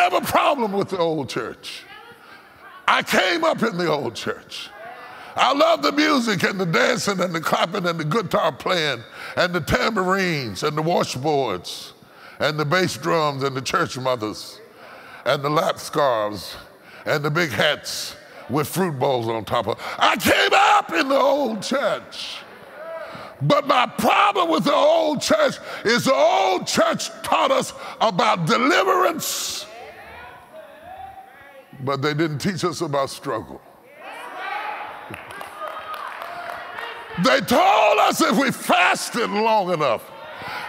have a problem with the old church. I came up in the old church. I love the music and the dancing and the clapping and the guitar playing and the tambourines and the washboards and the bass drums and the church mothers and the lap scarves and the big hats with fruit bowls on top of. I came up in the old church. But my problem with the old church is the old church taught us about deliverance, but they didn't teach us about struggle. They told us if we fasted long enough,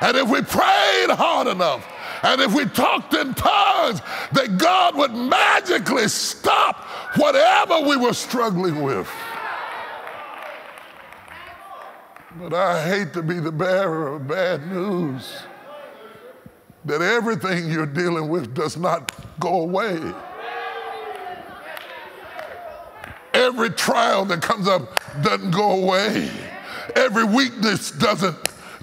and if we prayed hard enough, and if we talked in tongues, that God would magically stop whatever we were struggling with. But I hate to be the bearer of bad news, that everything you're dealing with does not go away. Every trial that comes up doesn't go away. Every weakness doesn't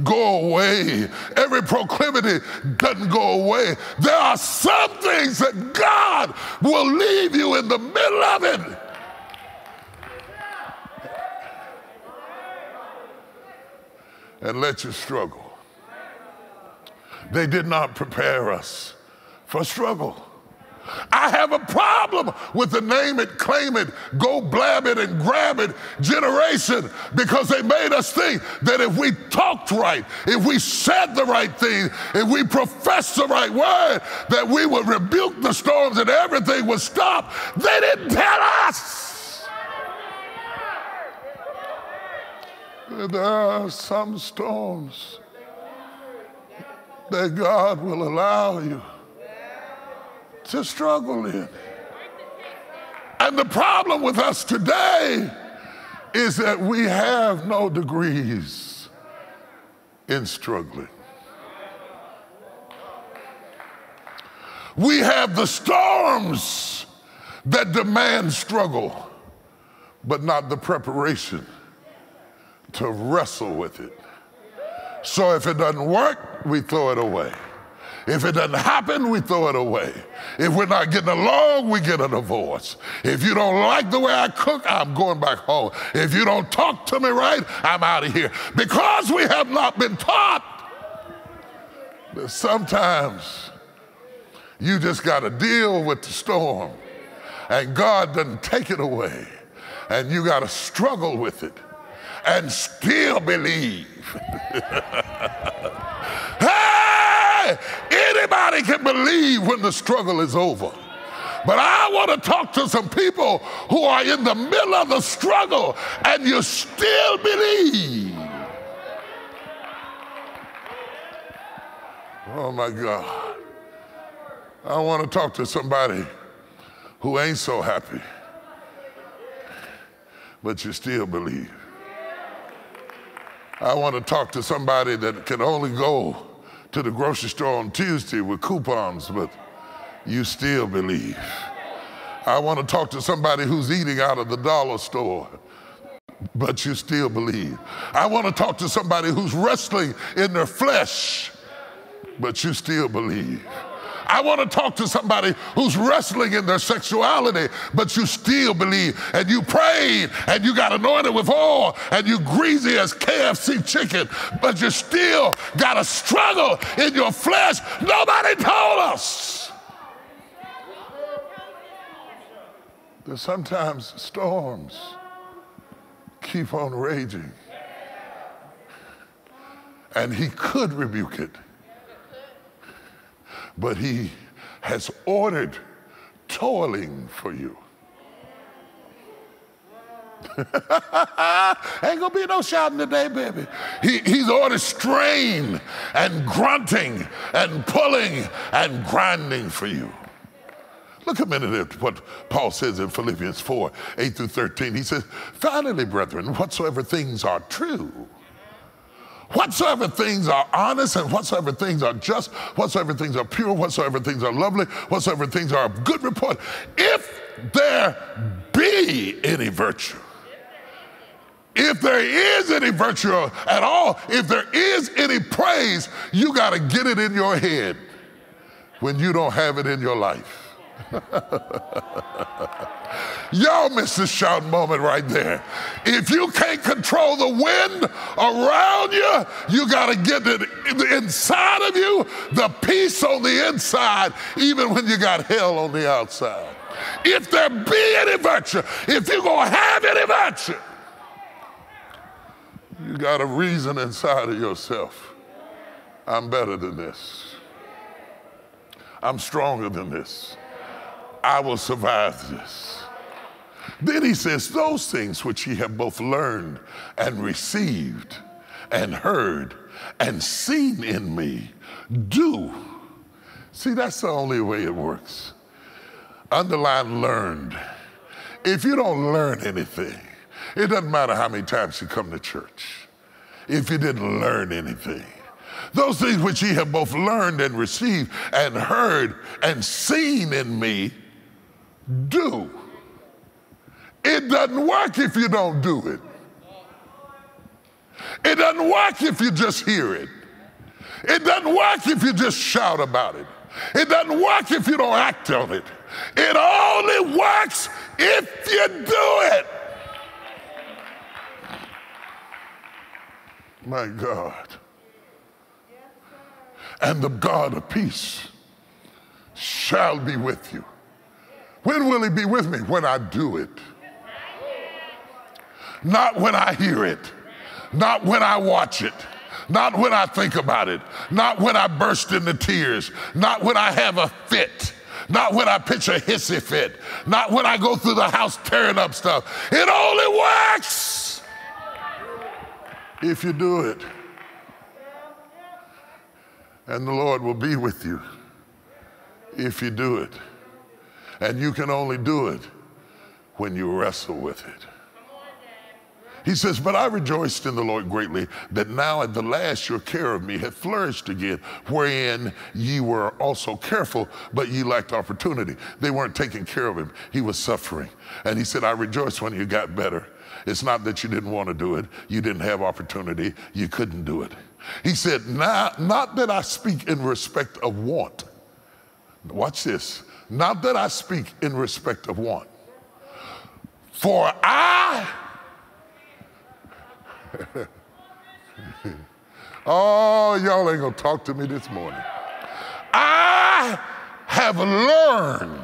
go away. Every proclivity doesn't go away. There are some things that God will leave you in the middle of it. And let you struggle. They did not prepare us for struggle. I have a problem with the name it, claim it, go blab it and grab it generation, because they made us think that if we talked right, if we said the right thing, if we professed the right word, that we would rebuke the storms and everything would stop. They didn't tell us. There are some storms that God will allow you to struggle in. And the problem with us today is that we have no degrees in struggling. We have the storms that demand struggle, but not the preparation to wrestle with it. So if it doesn't work, we throw it away. If it doesn't happen, we throw it away. If we're not getting along, we get a divorce. If you don't like the way I cook, I'm going back home. If you don't talk to me right, I'm out of here. Because we have not been taught that sometimes you just got to deal with the storm, and God doesn't take it away, and you got to struggle with it and still believe. Hey, anybody can believe when the struggle is over. But I want to talk to some people who are in the middle of the struggle and you still believe. Oh my God. I want to talk to somebody who ain't so happy, but you still believe. I want to talk to somebody that can only go to the grocery store on Tuesday with coupons, but you still believe. I want to talk to somebody who's eating out of the dollar store, but you still believe. I want to talk to somebody who's wrestling in their flesh, but you still believe. I want to talk to somebody who's wrestling in their sexuality, but you still believe, and you prayed, and you got anointed with oil, and you greasy as KFC chicken, but you still got a struggle in your flesh. Nobody told us that sometimes storms keep on raging, and he could rebuke it, but he has ordered toiling for you. Ain't gonna be no shouting today, baby. He's ordered strain and grunting and pulling and grinding for you. Look a minute at what Paul says in Philippians 4, 8 through 13. He says, finally, brethren, whatsoever things are true, whatsoever things are honest, and whatsoever things are just, whatsoever things are pure, whatsoever things are lovely, whatsoever things are of good report, if there be any virtue, if there is any virtue at all, if there is any praise, you got to get it in your head when you don't have it in your life. Y'all missed the shout moment right there. If you can't control the wind around you, you got to get it inside of you, the peace on the inside, even when you got hell on the outside. If there be any virtue, if you're going to have any virtue, you got a reason inside of yourself. I'm better than this. I'm stronger than this. I will survive this. Then he says, those things which ye have both learned and received and heard and seen in me, do. See, that's the only way it works. Underline learned. If you don't learn anything, it doesn't matter how many times you come to church. If you didn't learn anything, those things which ye have both learned and received and heard and seen in me, do. It doesn't work if you don't do it. It doesn't work if you just hear it. It doesn't work if you just shout about it. It doesn't work if you don't act on it. It only works if you do it. My God. And the God of peace shall be with you. When will he be with me? When I do it. Not when I hear it. Not when I watch it. Not when I think about it. Not when I burst into tears. Not when I have a fit. Not when I pitch a hissy fit. Not when I go through the house tearing up stuff. It only works if you do it. And the Lord will be with you if you do it. And you can only do it when you wrestle with it. He says, but I rejoiced in the Lord greatly that now at the last your care of me hath flourished again, wherein ye were also careful, but ye lacked opportunity. They weren't taking care of him. He was suffering. And he said, I rejoiced when you got better. It's not that you didn't want to do it. You didn't have opportunity. You couldn't do it. He said, not that I speak in respect of want. Watch this. Not that I speak in respect of want. For I... Oh, y'all ain't gonna talk to me this morning. I have learned.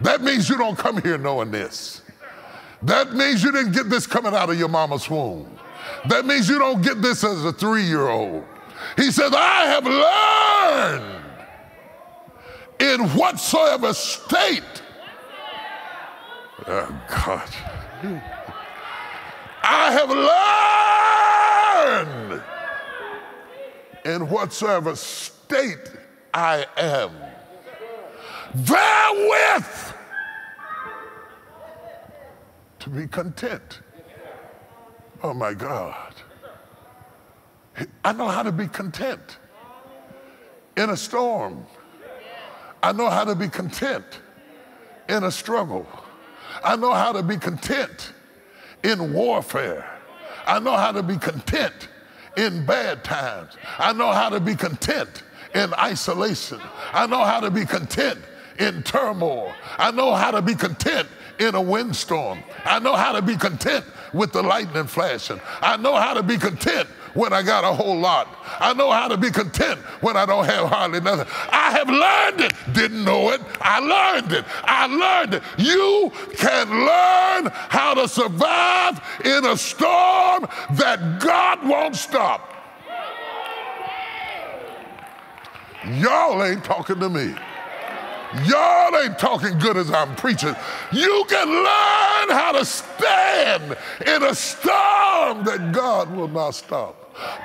That means you don't come here knowing this. That means you didn't get this coming out of your mama's womb. That means you don't get this as a 3-year-old. He says, I have learned in whatsoever state. Oh, God. I have learned in whatsoever state I am, therewith to be content. Oh my God. I know how to be content in a storm. I know how to be content in a struggle. I know how to be content in warfare. I know how to be content in bad times. I know how to be content in isolation. I know how to be content in turmoil. I know how to be content in a windstorm. I know how to be content with the lightning flashing. I know how to be content when I got a whole lot. I know how to be content when I don't have hardly nothing. I have learned it. Didn't know it. I learned it. I learned it. You can learn how to survive in a storm that God won't stop. Y'all ain't talking to me. Y'all ain't talking good as I'm preaching. You can learn how to stand in a storm that God will not stop.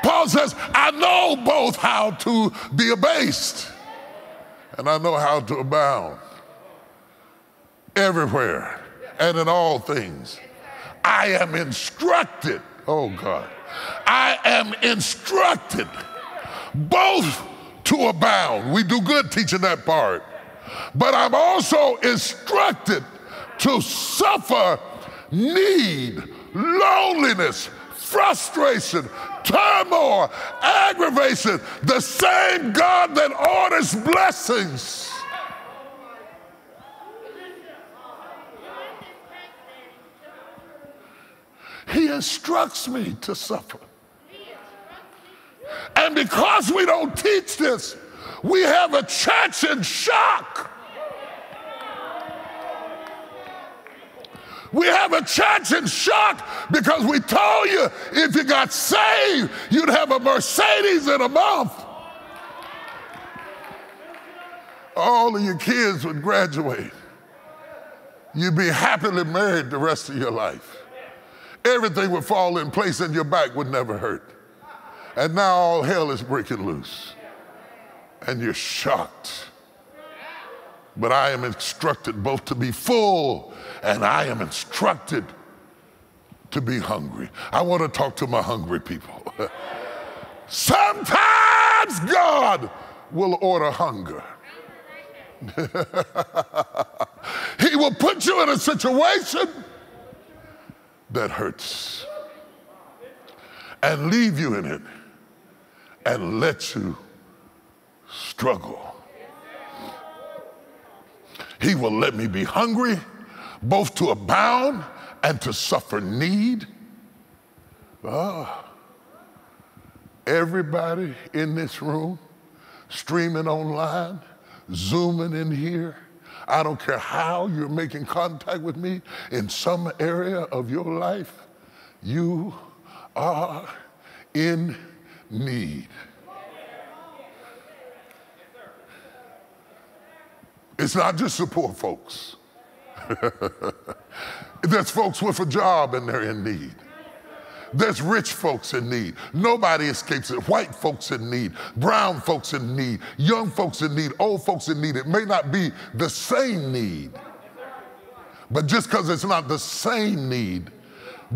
Paul says, I know both how to be abased and I know how to abound. Everywhere and in all things, I am instructed. Oh God. I am instructed both to abound. We do good teaching that part. But I'm also instructed to suffer need, loneliness, frustration, turmoil, aggravation. The same God that orders blessings instructs me to suffer. And because we don't teach this, we have a church in shock. We have a church in shock because we told you if you got saved, you'd have a Mercedes in a month. All of your kids would graduate. You'd be happily married the rest of your life. Everything would fall in place and your back would never hurt. And now all hell is breaking loose. And you're shocked. But I am instructed both to be full and I am instructed to be hungry. I want to talk to my hungry people. Sometimes God will order hunger. He will put you in a situation that hurts and leave you in it and let you struggle. He will let me be hungry, both to abound and to suffer need. Everybody in this room, streaming online, zooming in here, I don't care how you're making contact with me in some area of your life, you are in need. It's not just the poor folks. There's folks with a job and they're in need. There's rich folks in need. Nobody escapes it. White folks in need, brown folks in need, young folks in need, old folks in need. It may not be the same need, but just because it's not the same need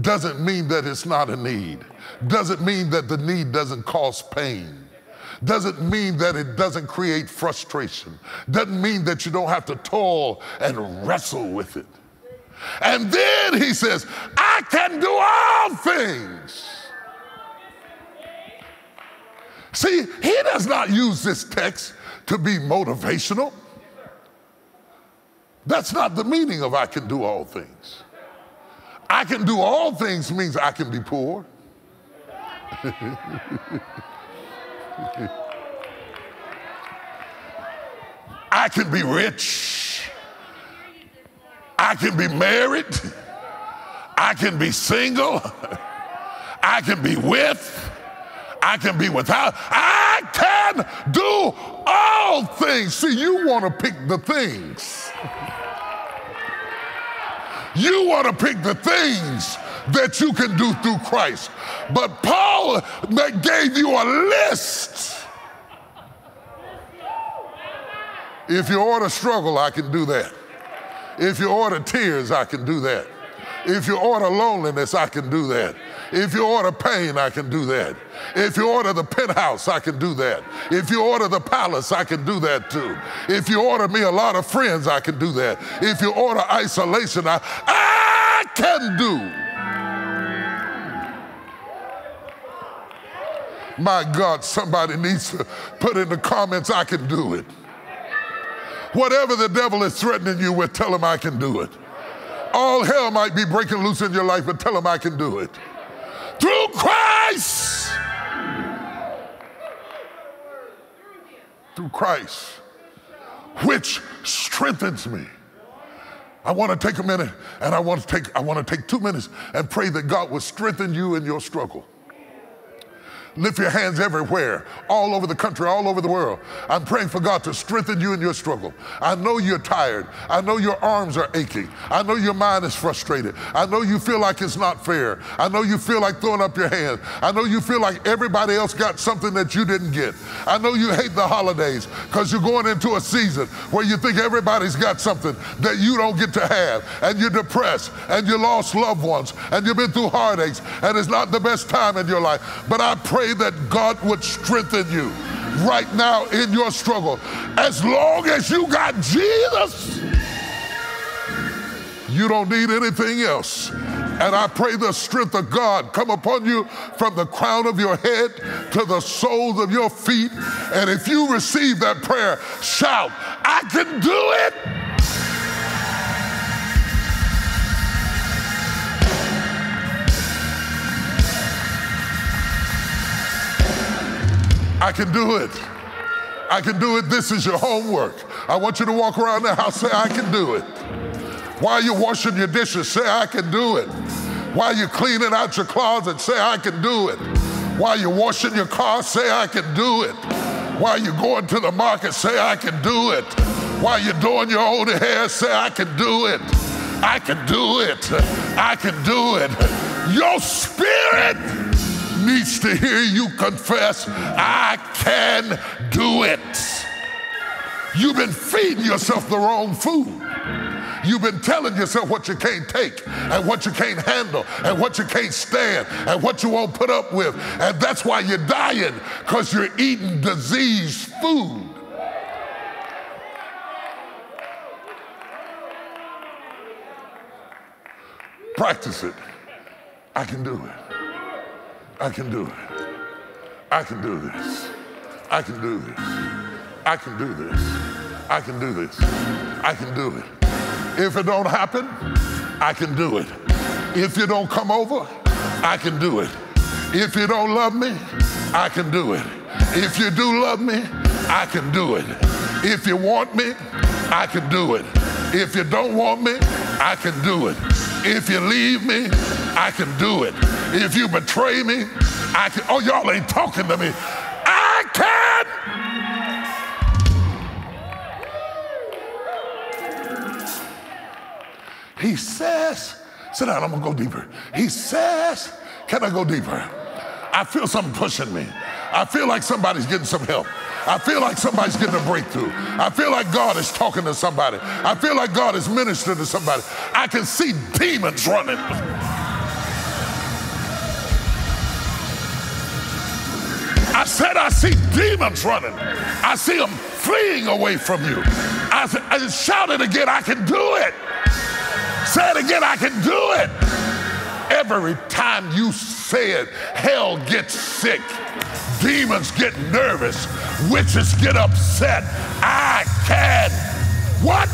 doesn't mean that it's not a need. Doesn't mean that the need doesn't cause pain. Doesn't mean that it doesn't create frustration. Doesn't mean that you don't have to toil and wrestle with it. And then he says, I can do all things. See, he does not use this text to be motivational. That's not the meaning of I can do all things. I can do all things means I can be poor. I can be rich. I can be married. I can be single. I can be with. I can be without. I can do all things. See, you want to pick the things. You want to pick the things that you can do through Christ. But Paul gave you a list. If you order struggle, I can do that. If you order tears, I can do that. If you order loneliness, I can do that. If you order pain, I can do that. If you order the penthouse, I can do that. If you order the palace, I can do that too. If you order me a lot of friends, I can do that. If you order isolation, I can do. My God, somebody needs to put in the comments, I can do it. Whatever the devil is threatening you with, tell him I can do it. All hell might be breaking loose in your life, but tell him I can do it. Through Christ. Through Christ, which strengthens me. I want to take a minute and I want to take 2 minutes and pray that God will strengthen you in your struggle. Lift your hands everywhere, all over the country, all over the world. I'm praying for God to strengthen you in your struggle. I know you're tired. I know your arms are aching. I know your mind is frustrated. I know you feel like it's not fair. I know you feel like throwing up your hands. I know you feel like everybody else got something that you didn't get. I know you hate the holidays because you're going into a season where you think everybody's got something that you don't get to have, and you're depressed, and you lost loved ones, and you've been through heartaches, and it's not the best time in your life. But I pray that God would strengthen you right now in your struggle. As long as you got Jesus, you don't need anything else. And I pray the strength of God come upon you from the crown of your head to the soles of your feet. And if you receive that prayer, shout, I can do it. I can do it. I can do it. This is your homework. I want you to walk around the house, say, I can do it. While you're washing your dishes, say, I can do it. While you're cleaning out your closet, say, I can do it. While you're washing your car, say, I can do it. While you're going to the market, say, I can do it. While you're doing your own hair, say, I can do it. I can do it. I can do it. Your spirit needs to hear you confess, I can do it. You've been feeding yourself the wrong food. You've been telling yourself what you can't take and what you can't handle and what you can't stand and what you won't put up with. And that's why you're dying, because you're eating diseased food. Practice it. I can do it. I can do it. I can do this. I can do this. I can do this. I can do this. I can do it. If it don't happen, I can do it. If you don't come over, I can do it. If you don't love me, I can do it. If you do love me, I can do it. If you want me, I can do it. If you don't want me, I can do it. If you leave me, I can do it. If you betray me, I can. Oh, y'all ain't talking to me. I can. He says, sit down, I'm gonna go deeper. He says, can I go deeper? I feel something pushing me. I feel like somebody's getting some help. I feel like somebody's getting a breakthrough. I feel like God is talking to somebody. I feel like God is ministering to somebody. I can see demons running. I said I see demons running. I see them fleeing away from you. I shouted again, I can do it. Say it again, I can do it. Every time you say it, hell gets sick. Demons get nervous. Witches get upset. I can. What?